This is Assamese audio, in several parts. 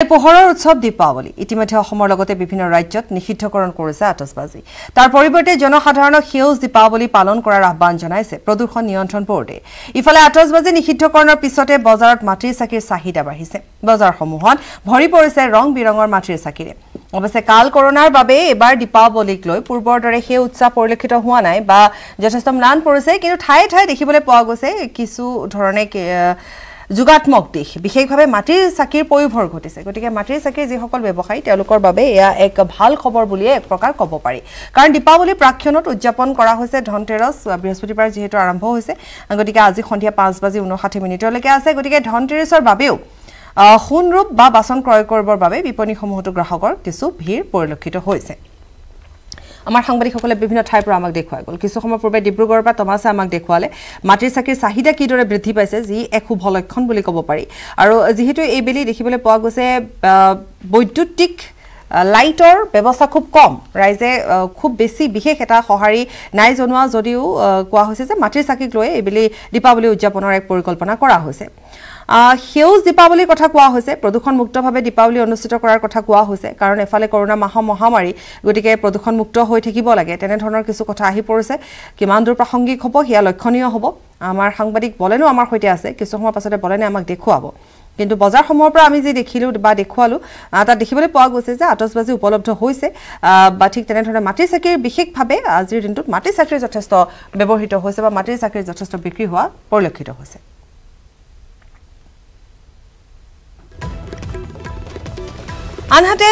পোহৰৰ উৎসৱ দীপাৱলী ইতিমধ্যে অসমৰ লগতে বিভিন্ন ৰাজ্যত নিষিদ্ধকৰণ কৰিছে আতচবাজি তাৰ পৰিৱৰ্তে জনসাধাৰণক সেউজ দীপাৱলী পালন কৰাৰ আহ্বান জনাইছে প্ৰদূষণ নিয়ন্ত্ৰণ বৰ্ডে ইফালে আতচবাজি নিষিদ্ধকৰণৰ পিছতে বজাৰত মাটিৰ চাকিৰ চাহিদা বাঢ়িছে বজাৰসমূহত ভৰি পৰিছে ৰং বিৰঙৰ মাটিৰ চাকিৰে অৱশ্যে কাল কৰোনাৰ বাবে এবাৰ দীপাৱলীক লৈ পূৰ্বৰ দৰে সেই উৎসৱ পৰিলক্ষিত হোৱা নাই বা যথেষ্ট ম্লান পৰিছে কিন্তু ঠায়ে ঠায়ে দেখিবলৈ পোৱা গৈছে কিছু ধৰণে যুগাত্মক দিশ বিশেষভাৱে মাটিৰ চাকিৰ পয়োভৰ ঘটিছে গতিকে মাটিৰ চাকিৰ যিসকল ব্যৱসায়ী তেওঁলোকৰ বাবে এয়া এক ভাল খবৰ বুলিয়ে এক প্ৰকাৰ ক'ব পাৰি কাৰণ দীপাৱলী প্ৰাক্ষণত উদযাপন কৰা হৈছে ধনতেৰছ বৃহস্পতিবাৰ যেহেতু আৰম্ভ হৈছে গতিকে আজি সন্ধিয়া 5:59 লৈকে আছে গতিকে ধনতেৰছৰ বাবেও সোণৰূপ বা বাচন ক্ৰয় কৰিবৰ বাবে বিপণীসমূহতো গ্ৰাহকৰ কিছু ভিৰ পৰিলক্ষিত হৈছে আমাৰ সাংবাদিকসকলে বিভিন্ন ঠাইৰ পৰা আমাক দেখুৱাই গল কিছু সময় পূৰ্বে ডিব্ৰুগড়ৰ পৰা তমাছে আমাক দেখুৱালে মাটিৰ চাকিৰ চাহিদা কিদৰে বৃদ্ধি পাইছে যি এক শুভ লক্ষণ বুলি ক'ব পাৰি আৰু যেহেতু এই বেলি দেখিবলৈ পোৱা গৈছে বৈদ্যুতিক লাইটৰ ব্যৱস্থা খুব কম ৰাইজে খুব বেছি বিশেষ এটা সহাৰি নাই জনোৱা যদিও কোৱা হৈছে যে মাটিৰ চাকিক লৈ এই বেলি দীপাৱলী উদযাপনৰ এক পৰিকল্পনা কৰা হৈছে সেউজ দীপাৱলীৰ কথা কোৱা হৈছে প্ৰদূষণ মুক্তভাৱে দীপাৱলী অনুষ্ঠিত কৰাৰ কথা কোৱা হৈছে কাৰণ এফালে কৰোনা মহামাৰী গতিকে প্ৰদূষণ মুক্ত হৈ থাকিব লাগে তেনে ধৰণৰ কিছু কথা আহি পৰিছে কিমান দূৰ প্ৰাসংগিক হ'ব হিয়া লক্ষণীয় হ'ব আমাৰ সাংবাদিক বলেনো আমাৰ সৈতে আছে কিছু সময় পাছতে বলেনে আমাক দেখুৱাব কিন্তু বজাৰসমূহৰ পৰা আমি যি দেখিলো বা দেখুৱালো তাত দেখিবলৈ পোৱা গৈছে যে আতচবাজি উপলব্ধ হৈছে বা ঠিক তেনে ধৰণে মাটিৰ চাকিৰ বিশেষভাৱে আজিৰ দিনটোত মাটিৰ চাকিৰ যথেষ্ট ব্যৱহৃত হৈছে বা মাটিৰ চাকিৰ যথেষ্ট বিক্ৰী হোৱা পৰিলক্ষিত হৈছে আনহাতে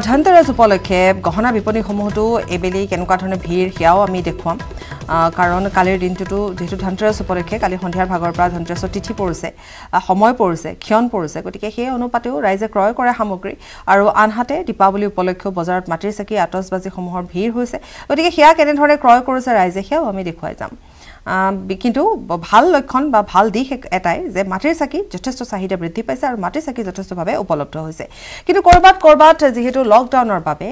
ধনতেৰছ উপলক্ষে গহনা বিপণীসমূহতো এবেলি কেনেকুৱা ধৰণে ভিৰ সেয়াও আমি দেখুৱাম কাৰণ কালিৰ দিনটোতো যেহেতু ধনতেৰছ উপলক্ষে কালি সন্ধিয়াৰ ভাগৰ পৰা ধনতেৰছৰ তিথি পৰিছে সময় পৰিছে ক্ষণ পৰিছে গতিকে সেই অনুপাতেও ৰাইজে ক্ৰয় কৰে সামগ্ৰী আৰু আনহাতে দীপাৱলী উপলক্ষেও বজাৰত মাটিৰ চাকি আতচবাজিসমূহৰ ভিৰ হৈছে গতিকে সেয়া কেনেধৰণে ক্ৰয় কৰিছে ৰাইজে সেয়াও আমি দেখুৱাই যাম কিন্তু ভাল লক্ষণ বা ভাল দিশ এটাই যে মাটিৰ চাকি যথেষ্ট চাহিদা বৃদ্ধি পাইছে আৰু মাটিৰ চাকি যথেষ্টভাৱে উপলব্ধ হৈছে কিন্তু কৰবাত যেহেতু লকডাউনৰ বাবে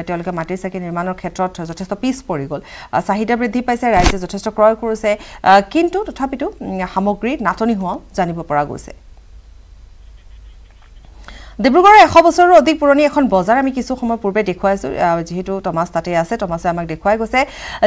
তেওঁলোকে মাটিৰ চাকি নিৰ্মাণৰ ক্ষেত্ৰত যথেষ্ট পিছ পৰি গ'ল চাহিদা বৃদ্ধি পাইছে ৰাইজে যথেষ্ট ক্ৰয় কৰিছে কিন্তু তথাপিতো সামগ্ৰীৰ নাটনি হোৱা জানিব পৰা গৈছে ডিব্ৰুগড়ৰ 100 বছৰৰ অধিক পুৰণি এখন বজাৰ আমি কিছু সময় পূৰ্বে দেখুৱাইছো যেহেতু তমাছ তাতে আছে তমাছে আমাক দেখুৱাই গৈছে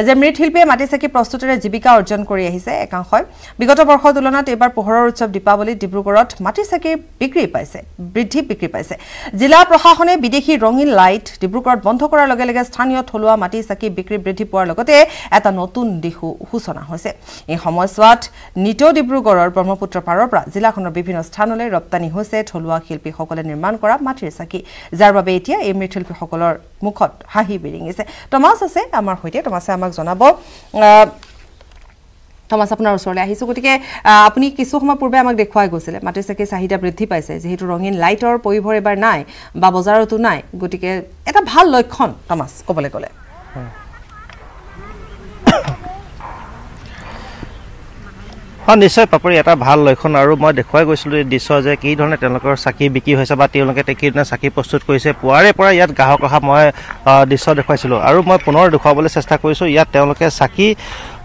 যে মৃৎশিল্পীয়ে মাটিৰ চাকি প্ৰস্তুতিৰে জীৱিকা অৰ্জন কৰি আহিছে একাংশই বিগত বৰ্ষৰ তুলনাত এবাৰ পোহৰৰ উৎসৱ দীপাৱলী ডিব্ৰুগড়ত মাটিৰ চাকিৰ বিক্ৰী পাইছে জিলা প্ৰশাসনে বিদেশী ৰঙীন লাইট ডিব্ৰুগড়ত বন্ধ কৰাৰ লগে লগে স্থানীয় থলুৱা মাটিৰ চাকি বিক্ৰী বৃদ্ধি পোৱাৰ লগতে এটা নতুন দিশো সূচনা হৈছে এই সময়ছোৱাত নিটো ডিব্ৰুগড়ৰ ব্ৰহ্মপুত্ৰ পাৰৰ পৰা জিলাখনৰ বিভিন্ন স্থানলৈ ৰপ্তানি হৈছে থলুৱা শিল্পীসকলে নিৰ্মাণ কৰা মাটিৰ চাকি যাৰ বাবে এতিয়া এই মৃৎশিল্পীসকলৰ মুখত হাঁহি বিৰিঙিছে তমাছ আছে আমাৰ সৈতে তমাছে আমাক জনাব তমাছ আপোনাৰ ওচৰলৈ আহিছো গতিকে আপুনি কিছু সময় পূৰ্বে আমাক দেখুৱাই গৈছিলে মাটিৰ চাকিৰ চাহিদা বৃদ্ধি পাইছে যেহেতু ৰঙীন লাইটৰ পয়োভৰ এবাৰ নাই বা বজাৰতো নাই গতিকে এটা ভাল লক্ষণ তমাছ ক'বলৈ গ'লে নিশ্চয় পাপৰি এটা ভাল লক্ষণ আৰু মই দেখুৱাই গৈছিলোঁ দৃশ্য যে কি ধৰণে তেওঁলোকৰ চাকি বিক্ৰী হৈছে বা তেওঁলোকে কি ধৰণে চাকি প্ৰস্তুত কৰিছে পুৱাৰে পৰা ইয়াত গ্ৰাহক অহা মই দৃশ্য দেখুৱাইছিলোঁ আৰু মই পুনৰ দেখুৱাবলৈ চেষ্টা কৰিছোঁ ইয়াত তেওঁলোকে চাকি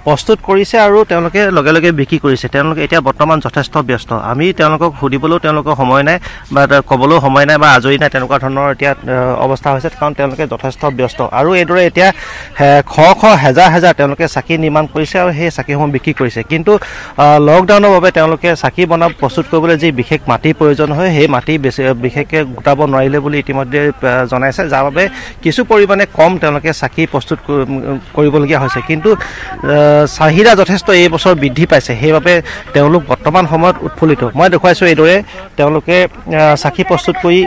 প্ৰস্তুত কৰিছে আৰু তেওঁলোকে লগে লগে বিক্ৰী কৰিছে তেওঁলোকে এতিয়া বৰ্তমান যথেষ্ট ব্যস্ত আমি তেওঁলোকক সুধিবলৈও তেওঁলোকৰ সময় নাই বা ক'বলৈও সময় নাই বা আজৰি নাই তেনেকুৱা ধৰণৰ এতিয়া অৱস্থা হৈছে কাৰণ তেওঁলোকে যথেষ্ট ব্যস্ত আৰু এইদৰে এতিয়া হাজাৰ তেওঁলোকে চাকি নিৰ্মাণ কৰিছে আৰু সেই চাকিসমূহ বিক্ৰী কৰিছে কিন্তু লকডাউনৰ বাবে তেওঁলোকে চাকি প্ৰস্তুত কৰিবলৈ যি বিশেষ মাটিৰ প্ৰয়োজন হয় সেই মাটি বিশেষকৈ গোটাব নোৱাৰিলে বুলি ইতিমধ্যে জনাইছে যাৰ বাবে কিছু পৰিমাণে কম তেওঁলোকে চাকি প্ৰস্তুত কৰিবলগীয়া হৈছে কিন্তু চাহিদা যথেষ্ট এই বছৰ বৃদ্ধি পাইছে সেইবাবে তেওঁলোক বৰ্তমান সময়ত উৎফুল্লিত মই দেখুৱাইছোঁ এইদৰে তেওঁলোকে চাকি প্ৰস্তুত কৰি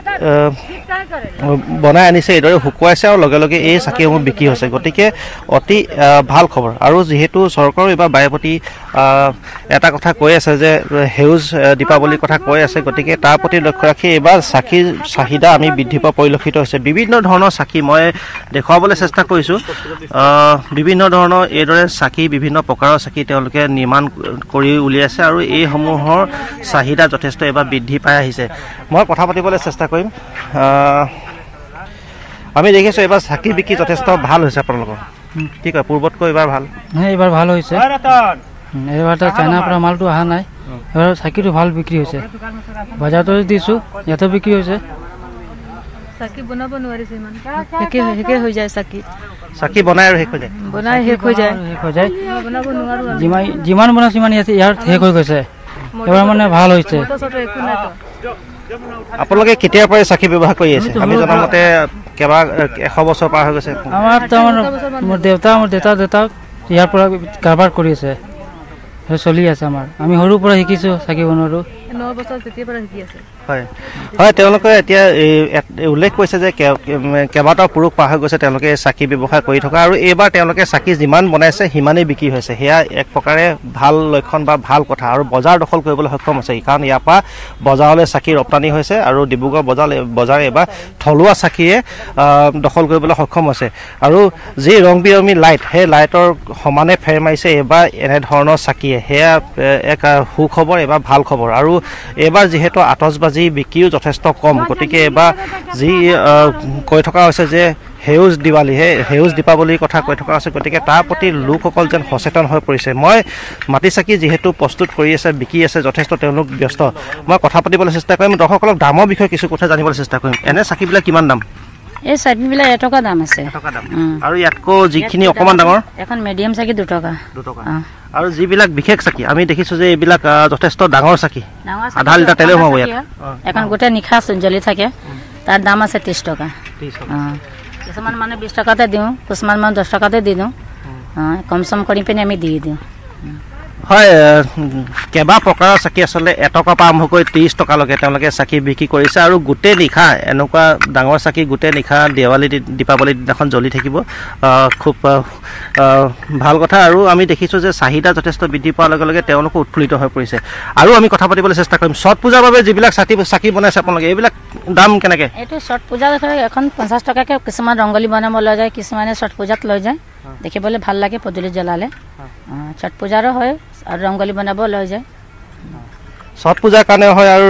বনাই আনিছে এইদৰে শুকুৱাইছে আৰু লগে লগে এই চাকিসমূহ বিক্ৰী হৈছে গতিকে অতি ভাল খবৰ আৰু যিহেতু চৰকাৰেও এইবাৰ বাৰে এটা কথা কৈ আছে যে সেউজ দীপাৱলীৰ কথা কৈ আছে গতিকে তাৰ প্ৰতি লক্ষ্য ৰাখি এইবাৰ চাকিৰ চাহিদা আমি বৃদ্ধি পোৱা পৰিলক্ষিত হৈছে বিভিন্ন ধৰণৰ চাকি মই দেখুৱাবলৈ চেষ্টা কৰিছোঁ বিভিন্ন ধৰণৰ এইদৰে চাকি বিভিন্ন প্ৰকাৰৰ চাকি তেওঁলোকে নিৰ্মাণ কৰি উলিয়াইছে আৰু এইসমূহৰ চাহিদা যথেষ্ট এইবাৰ বৃদ্ধি পাই আহিছে মই কথা পাতিবলৈ চেষ্টা কৰিম আমি দেখিছোঁ এইবাৰ চাকি বিক্ৰী যথেষ্ট ভাল হৈছে আপোনালোকৰ ঠিক আছে পূৰ্বতকৈ এইবাৰ ভাল এইবাৰ ভাল হৈছে এইবাৰ চাইনাৰ পৰা মালটো অহা নাই এবাৰ চাকিটো ভাল বিক্ৰী হৈছে বজাৰতো দিছোঁ ইয়াতো বিক্ৰী হৈছে চাকি বনাব নোৱাৰিছে ইমান হেকে হৈ যায় চাকি বনাই আৰু শেষ হৈ যায় বনাই শেষ হৈ যায় বনাব নোৱাৰো যিমান বনাইছো সিমান ইয়াৰ শেষ হৈ গৈছে এবাৰ মানে ভাল হৈছে আপোনালোকে কেতিয়াৰ পৰা চাকি ব্যৱহাৰ কৰি আছে আমি জনামতে কেবা 100 বছৰ পাৰ হৈ গৈছে আমাৰ মোৰ দেউতা ইয়াৰ পৰা কাৰবাৰ কৰি আছে চলি আছে আমাৰ আমি সৰুৰ পৰা শিকিছো চাকি বনোৱাটো 9 বছৰ তেতিয়াৰ পৰা শিকি আছে হয় হয় তেওঁলোকে এতিয়া উল্লেখ কৰিছে যে কেবাটাও পুৰুষ পাৰ হৈ গৈছে তেওঁলোকে চাকি ব্যৱহাৰ কৰি থকা আৰু এইবাৰ তেওঁলোকে চাকি যিমান বনাইছে সিমানেই বিক্ৰী হৈছে সেয়া এক প্ৰকাৰে ভাল লক্ষণ বা ভাল কথা আৰু বজাৰ দখল কৰিবলৈ সক্ষম হৈছে কাৰণ ইয়াৰ পৰা বজাৰলৈ চাকি ৰপ্তানি হৈছে আৰু ডিব্ৰুগড় বজাৰ এবাৰ থলুৱা চাকিয়ে দখল কৰিবলৈ সক্ষম হৈছে আৰু যি ৰং বিৰঙী লাইট সেই লাইটৰ সমানে ফেৰ মাৰিছে এইবাৰ এনেধৰণৰ চাকিয়ে সেয়া এক সুখবৰ এবাৰ ভাল খবৰ আৰু এইবাৰ যিহেতু আতচবাজি বিক্ৰীও যথেষ্ট কম গতিকে এবাৰ যি কৈ থকা হৈছে যে সেউজ দিৱালী সেউজ দীপাৱলীৰ কথা কৈ থকা আছে গতিকে তাৰ প্ৰতি লোকসকল যেন সচেতন হৈ পৰিছে মই মাটি চাকি যিহেতু প্ৰস্তুত কৰি আছে বিকি আছে যথেষ্ট তেওঁলোক ব্যস্ত মই কথা পাতিবলৈ চেষ্টা কৰিম দৰ্শকসকলক দামৰ বিষয়ে কিছু কথা জানিবলৈ চেষ্টা কৰিম এনে চাকিবিলাক কিমান দাম এই চাকিবিলাক 1 টকা দাম আছে আৰু ইয়াতকৈ যিখিনি অকমান ডাঙৰ এখন মিডিয়াম চাকি 2 টকা আৰু যিবিলাক বিশেষ চাকি আমি দেখিছো যে এইবিলাক যথেষ্ট ডাঙৰ চাকি আধা লিটাৰ তেলে হ'ব ইয়াত এখন গোটে নিখা জ্বলি থাকে তাৰ দাম আছে 30 টকা কিছুমান মানে 20 টকাতে দিওঁ কিছুমান মানে 10 টকাতে দি দিওঁ কম সম কৰি পিনে আমি দি দিওঁ হয় কেবা প্ৰকাৰৰ চাকি আসলে 1 টকা পৰা আৰম্ভ কৰি 30 টকালৈকে তেওঁলোকে চাকি বিক্ৰী কৰিছে আৰু গোটে নিখা এনেকুৱা ডাঙৰ চাকি গোটে নিখা দেৱালী দীপাৱলী দিনাখন জ্বলি থাকিব খুব ভাল কথা আৰু আমি দেখিছো যে চাহিদা যথেষ্ট বৃদ্ধি পোৱাৰ লগে লগে তেওঁলোক উৎফুল্লিত হৈ পৰিছে আৰু আমি কথা পাতিবলৈ চেষ্টা কৰিম ছট পূজাৰ বাবে যিবিলাক চাকি বনাইছে আপোনালোকে এইবিলাক দাম কেনেকৈ এইটো ছট পূজা এখন 50 টকাকে কিছুমান ৰংগলী বনাব লৈ যায় কিছুমানে ছট পূজাত লৈ যায় দেখিবলৈ ভাল লাগে পদূলি জ্বলালে ছট পূজাৰো হয় আৰু ৰংগলী বনাব লৈ যায় ছট পূজাৰ কাৰণে হয় আৰু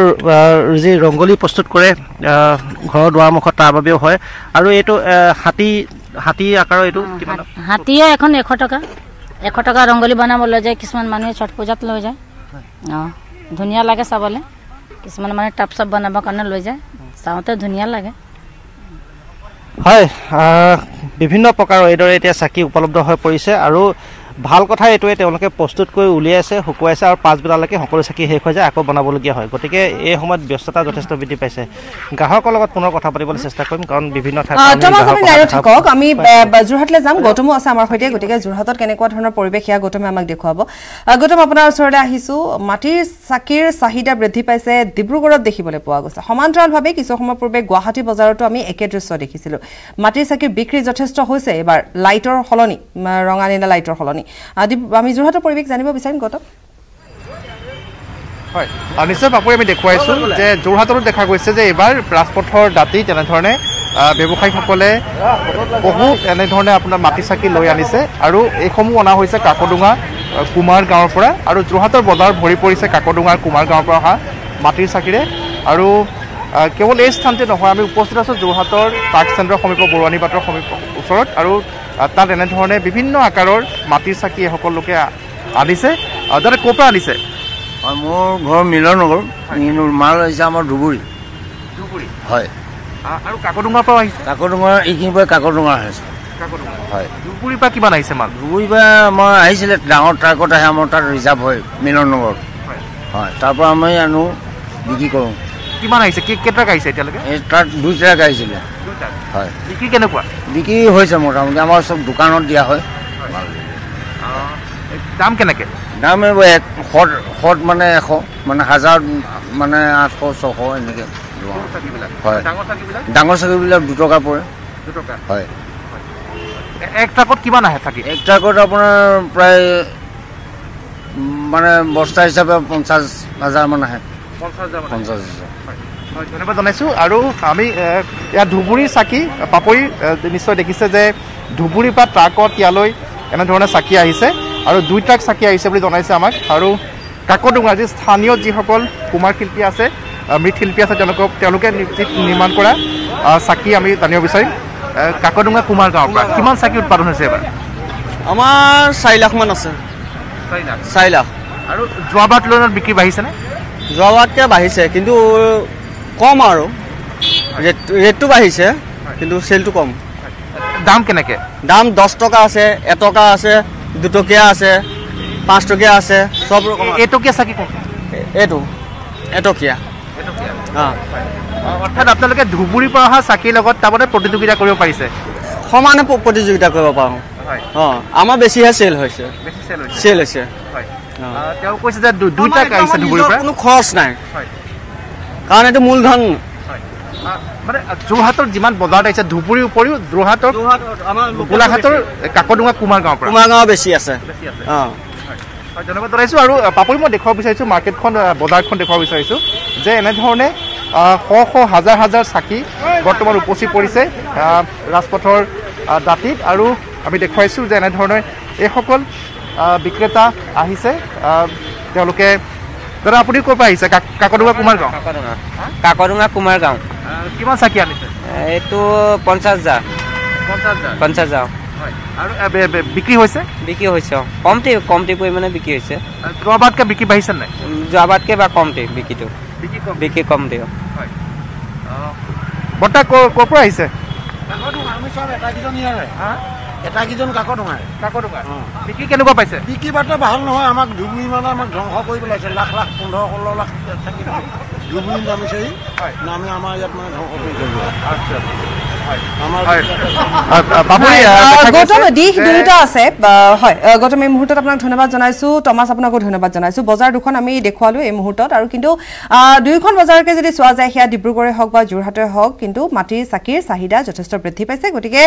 যি ৰংগলী প্ৰস্তুত কৰে ঘৰৰ দুৱাৰমুখত তাৰ বাবেও হয় আৰু এইটো হাতী আকাৰৰ এইটো কিমান হাতীয়ে এখন 100 টকা ৰংগলী বনাব লৈ যায় কিছুমান মানুহে ছট পূজাত লৈ যায় ধুনীয়া লাগে চাবলৈ কিছুমান মানে টাপ চাপ বনাবৰ কাৰণে লৈ যায় চাওঁতে ধুনীয়া লাগে হয় বিভিন্ন প্ৰকাৰৰ এইদৰে এতিয়া চাকি উপলব্ধ হৈ পৰিছে আৰু ভাল কথা এইটোৱে তেওঁলোকে প্ৰস্তুত কৰি উলিয়াইছে শুকুৱাইছে আৰু 5 বজালৈকে সকলো চাকি শেষ হৈ যায় আকৌ বনাবলগীয়া হয় গতিকে এই সময়ত ব্যস্ততা যথেষ্ট বৃদ্ধি পাইছে গ্ৰাহকৰ লগত পুনৰ কথা পাতিবলৈ চেষ্টা কৰিম কাৰণ বিভিন্ন ঠাইত আমি যোৰহাটলৈ যাম গৌতমো আছে আমাৰ সৈতে গতিকে যোৰহাটত কেনেকুৱা ধৰণৰ পৰিৱেশ সেয়া গৌতমে আমাক দেখুৱাব গৌতম আপোনাৰ ওচৰলৈ আহিছোঁ মাটিৰ চাকিৰ চাহিদা বৃদ্ধি পাইছে ডিব্ৰুগড়ত দেখিবলৈ পোৱা গৈছে সমান্তৰালভাৱে কিছু সময় পূৰ্বে গুৱাহাটী বজাৰতো আমি একে দৃশ্য দেখিছিলোঁ মাটিৰ চাকিৰ বিক্ৰী যথেষ্ট হৈছে এবাৰ লাইটৰ সলনি ৰঙা নীলা লাইটৰ সলনি আমি যোৰহাটৰ পৰিৱেশ জানিব বিচাৰিম গৌতম হয় নিশ্চয় পাপৰি আমি দেখুৱাইছো যে যোৰহাটতো দেখা গৈছে যে এবাৰ ৰাজপথৰ দাঁতি তেনেধৰণে ব্যৱসায়ীসকলে বহু এনেধৰণে আপোনাৰ মাটি চাকি লৈ আনিছে আৰু এইসমূহ অনা হৈছে কাকডোঙা কুমাৰ গাঁৱৰ পৰা আৰু যোৰহাটৰ বজাৰ ভৰি পৰিছে কাকডোঙাৰ কুমাৰ গাঁৱৰ পৰা অহা মাটিৰ চাকিৰে আৰু কেৱল এই স্থানতে নহয় আমি উপস্থিত আছোঁ যোৰহাটৰ পাৰ্ক চেণ্টাৰৰ সমীপ বৰুৱানী বাটৰ ওচৰত আৰু তাত এনেধৰণে বিভিন্ন আকাৰৰ মাটিৰ চাকি সকলোকে আনিছে যাতে ক'ৰ পৰা আনিছে মোৰ ঘৰ মিলনগৰ মাল হৈছে আমাৰ ধুবুৰী হয় আৰু কাকডোঙাৰ পৰা আহিছে কাকডোঙাৰ এইখিনিৰ পৰা কাকডোঙা আহিছে হয় ধুবুৰীৰ পৰা কিমান আহিছে মাল ধুবুৰীৰ পৰা আমাৰ আহিছিলে ডাঙৰ ট্ৰাকত আহে আমাৰ তাত ৰিজাৰ্ভ হয় মিলনগৰত হয় তাৰ পৰা আমি আনো বিক্ৰী কৰোঁ কিমান আহিছে কেইট্ৰাক আহিছে এতিয়ালৈকে তাত 2 ট্ৰাক আহিছিলে হয় বিক্ৰী কেনেকুৱা বিক্ৰী হৈছে মোটামুটি আমাৰ চব দোকানত দিয়া হয় দাম কেনেকৈ দাম শত মানে 100 মানে 1000 মানে 800 600 এনেকৈ হয় ডাঙৰ চাকিবিলাক 2 টকা পৰে 2 টকা হয় এক ট্ৰাকত কিমান আহে চাকি এক ট্ৰাকত আপোনাৰ প্ৰায় মানে বস্তা হিচাপে 50,000 মান আহে 50,000 ধন্যবাদ জনাইছোঁ আৰু আমি ইয়াত ধুবুৰীৰ চাকি পাপৰি নিশ্চয় দেখিছে যে ধুবুৰীৰ পৰা ট্ৰাকত ইয়ালৈ এনেধৰণে চাকি আহিছে আৰু 2 ট্ৰাক চাকি আহিছে বুলি জনাইছে আমাক আৰু কাকডোঙাৰ যি স্থানীয় যিসকল কুমাৰ শিল্পী আছে মৃৎশিল্পী আছে তেওঁলোকে নিৰ্মাণ কৰা চাকি আমি জানিব বিচাৰিম কাকডোঙা কুমাৰ গাঁৱৰ পৰা কিমান চাকি উৎপাদন হৈছে এবাৰ আমাৰ 4 লাখ মান আছে 4 লাখ আৰু যোৱাবাৰ তুলনাত বিক্ৰী বাঢ়িছেনে যোৱাবাৰতকৈ বাঢ়িছে কিন্তু কম আৰু ৰেটটো বাঢ়িছে কিন্তু চেলটো কম দাম কেনেকৈ দাম 10 টকা আছে 1 টকা আছে 2 টকীয়া আছে 5 টকীয়া আছে সব ৰকম এটকীয়া চাকি কোন এইটো এটকীয়া অৰ্থাৎ আপোনালোকে ধুবুৰীৰ পৰা অহা চাকিৰ লগত তাৰমানে প্ৰতিযোগিতা কৰিব পাৰিছে সমানে প্ৰতিযোগিতা কৰিব পাৰোঁ আমাৰ বেছিহে চেল হৈছে চেল হৈছে তেওঁ কৈছে যে দুইটা আহিছে ধুবুৰীৰ পৰা কোনো খৰচ নাই কাৰণ এইটো মূলধন মানে যোৰহাটৰ যিমান বজাৰত আহিছে ধুবুৰীৰ উপৰিও যোৰহাটৰ গোলাঘাটৰ কাকডোঙা কুমাৰগাঁৱৰ পৰা কুমাৰগাঁও বেছি আছে ধন্যবাদ জনাইছোঁ আৰু পাপৰি মই দেখুৱাব বিচাৰিছোঁ মাৰ্কেটখন বজাৰখন দেখুৱাব বিচাৰিছোঁ যে এনেধৰণে শ হাজাৰ হাজাৰ চাকি বৰ্তমান উপচি পৰিছে ৰাজপথৰ দাঁতিত আৰু আমি দেখুৱাইছোঁ যে এনেধৰণে এইসকল বিক্ৰেতা আহিছে তেওঁলোকে দাদা আপুনি ক'ৰ পৰা আহিছে কাকডোঙা কুমাৰগাঁও কাকডোঙা কুমাৰগাঁও কিমান চাকি আনিছে এইটো 50,000 আৰু বিক্ৰী হৈছে কমটি পৰিমাণে বিক্ৰী হৈছে যোৱাবাৰতকৈ বিক্ৰী বাঢ়িছে নাই যোৱাবাৰতকৈ বা কমটি বিক্ৰীটো বিক্ৰী কমটি বৰ্তা ক'ৰ পৰা আহিছে এটাকেইজন কাকডোঙাৰ বিক্ৰী কেনেকুৱা পাইছে বিক্ৰী বাৰ্তা ভাল নহয় আমাক ধুবুৰী মানে আমাক ধ্বংস কৰি পেলাইছে লাখ 15-16 লাখ থাকিব ধুবুৰী নামিছেহি নামি আমাৰ ইয়াত মানে ধ্বংস কৰি থৈ গৌতম দিশ দুয়োটা আছে হয় গৌতম এই মুহূৰ্তত আপোনাক ধন্যবাদ জনাইছোঁ টমাছ আপোনাকো ধন্যবাদ জনাইছোঁ বজাৰ দুখন আমি দেখুৱালোঁ এই মুহূৰ্তত আৰু কিন্তু দুয়োখন বজাৰকে যদি চোৱা যায় সেয়া ডিব্ৰুগড়ে হওক বা যোৰহাটে হওক কিন্তু মাটিৰ চাকিৰ চাহিদা যথেষ্ট বৃদ্ধি পাইছে গতিকে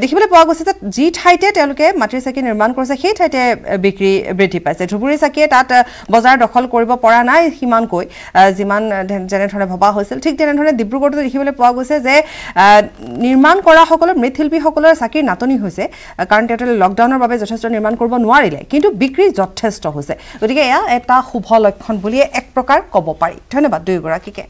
দেখিবলৈ পোৱা গৈছে যে যি ঠাইতে তেওঁলোকে মাটিৰ চাকি নিৰ্মাণ কৰিছে সেই ঠাইতে বিক্ৰী বৃদ্ধি পাইছে ধুবুৰী চাকিয়ে তাত বজাৰ দখল কৰিব পৰা নাই সিমানকৈ যিমান যেনেধৰণে ভবা হৈছিল ঠিক তেনেধৰণে ডিব্ৰুগড়তো দেখিবলৈ পোৱা গৈছে যে নিৰ্মাণ কৰাসকলৰ মৃৎশিল্পীসকলৰ চাকিৰ নাটনি হৈছে কাৰণ তেওঁলোকে লকডাউনৰ বাবে যথেষ্ট নিৰ্মাণ কৰিব নোৱাৰিলে কিন্তু বিক্ৰী যথেষ্ট হৈছে গতিকে এয়া এটা শুভ লক্ষণ বুলিয়ে এক প্ৰকাৰ ক'ব পাৰি ধন্যবাদ দুয়োগৰাকীকে